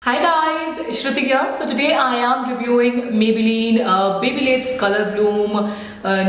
Hi guys, Shruti here. So today I am reviewing Maybelline Baby Lips Color Bloom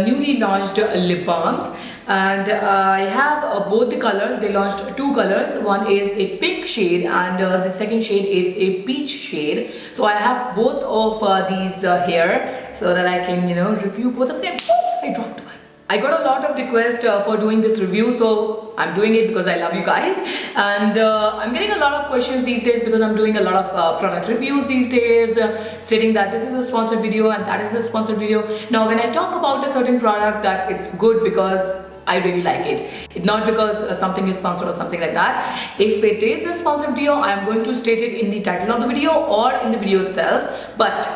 newly launched lip balms, and I have both the colors. They launched two colors. One is a pink shade and the second shade is a peach shade. So I have both of these here so that I can review both of them. Oops, I dropped one. I got a lot of requests for doing this review, so I'm doing it because I love you guys, and I'm getting a lot of questions these days because I'm doing a lot of product reviews these days, stating that this is a sponsored video and that is a sponsored video. Now when I talk about a certain product, that it's good because I really like it, not because something is sponsored or something like that. If it is a sponsored video, I'm going to state it in the title of the video or in the video itself. But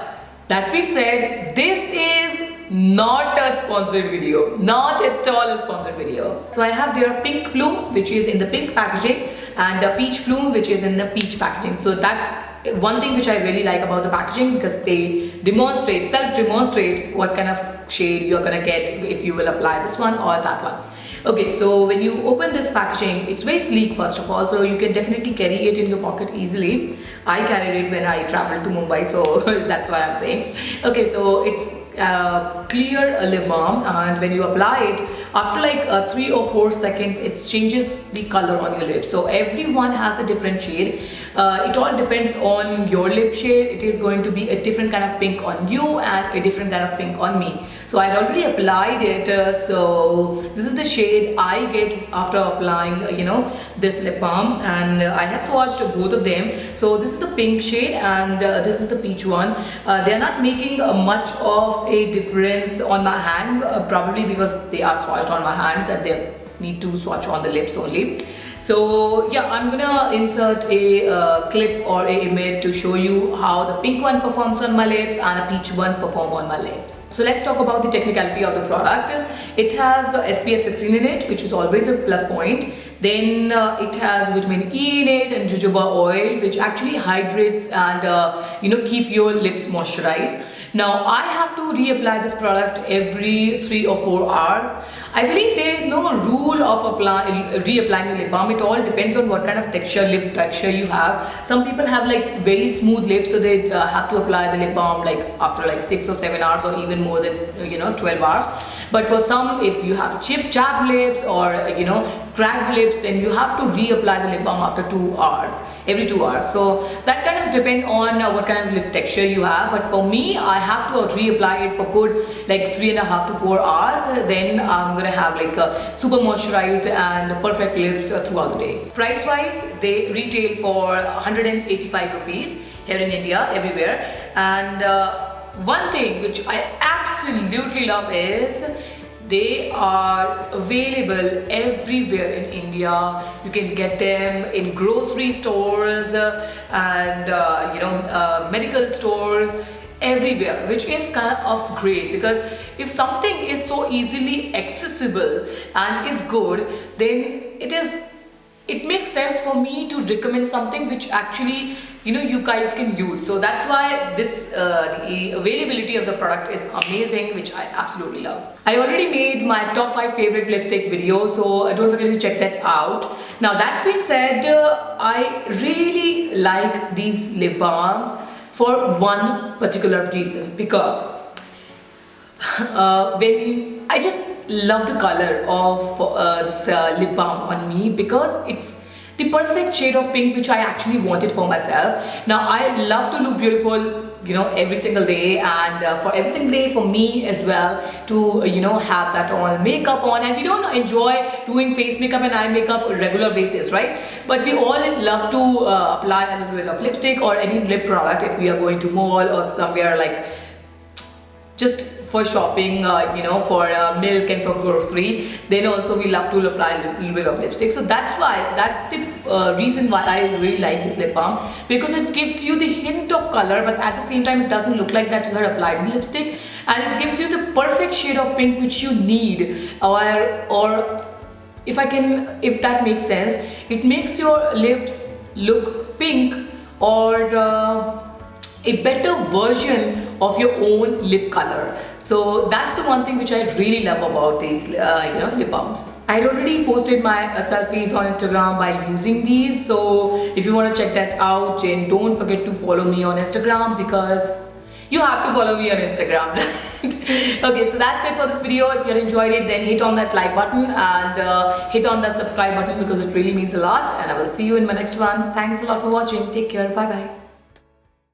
that being said, this is not a sponsored video, not at all a sponsored video. So I have their pink bloom, which is in the pink packaging, and a peach bloom, which is in the peach packaging. So that's one thing which I really like about the packaging, because they self-demonstrate what kind of shade you're gonna get if you will apply this one or that one. Okay, so when you open this packaging, it's very sleek first of all, so you can definitely carry it in your pocket easily. I carried it when I traveled to Mumbai, so that's why I'm saying. Okay, so it's clear lip balm, and when you apply it, after like 3 or 4 seconds, it changes the color on your lips. So everyone has a different shade. It all depends on your lip shade. It is going to be a different kind of pink on you and a different kind of pink on me. So I had already applied it, so this is the shade I get after applying this lip balm, and I have swatched both of them. So this is the pink shade and this is the peach one. They are not making much of a difference on my hand, probably because they are swatched on my hands and they need to swatch on the lips only. So yeah, I'm gonna insert a clip or a image to show you how the pink one performs on my lips and a peach one perform on my lips. So let's talk about the technicality of the product. It has the SPF 16 in it, which is always a plus point. Then it has vitamin E in it and jojoba oil, which actually hydrates and keep your lips moisturized. Now I have to reapply this product every 3 or 4 hours. I believe there is no rule of reapplying the lip balm. It all depends on what kind of lip texture you have. Some people have like very smooth lips, so they have to apply the lip balm like after like 6 or 7 hours or even more than 12 hours. But for some, if you have chapped lips or cracked lips, then you have to reapply the lip balm after every 2 hours. So that kind of depends on what kind of lip texture you have. But for me, I have to reapply it for good like 3.5 to 4 hours. Then I'm gonna have like super moisturized and perfect lips throughout the day. Price wise, they retail for 185 rupees here in India, everywhere. And one thing which I absolutely love is they are available everywhere in India. You can get them in grocery stores and medical stores, everywhere, which is kind of great, because if something is so easily accessible and is good, then it makes sense for me to recommend something which actually you guys can use. So that's why the availability of the product is amazing, which I absolutely love. I already made my top 5 favorite lipstick video, so don't forget to check that out. Now that's being said, I really like these lip balms for one particular reason, because when I just love the color of this lip balm on me, because it's the perfect shade of pink which I actually wanted for myself. Now I love to look beautiful every single day, and for every single day for me as well to have that all makeup on, and we don't enjoy doing face makeup and eye makeup on a regular basis, right? But we all love to apply a little bit of lipstick or any lip product if we are going to mall or somewhere like just for shopping, for milk and for grocery. Then also we love to apply a little bit of lipstick. So that's the reason why I really like this lip balm, because it gives you the hint of color, but at the same time it doesn't look like that you have applied the lipstick, and it gives you the perfect shade of pink which you need, or if that makes sense, it makes your lips look pink, or a better version of your own lip color. So that's the one thing which I really love about these lip balms. I had already posted my selfies on Instagram by using these, so if you want to check that out, then don't forget to follow me on Instagram, because you have to follow me on Instagram. Okay, so that's it for this video. If you had enjoyed it, then hit on that like button and hit on that subscribe button, because it really means a lot, and I will see you in my next one. Thanks a lot for watching. Take care. Bye bye.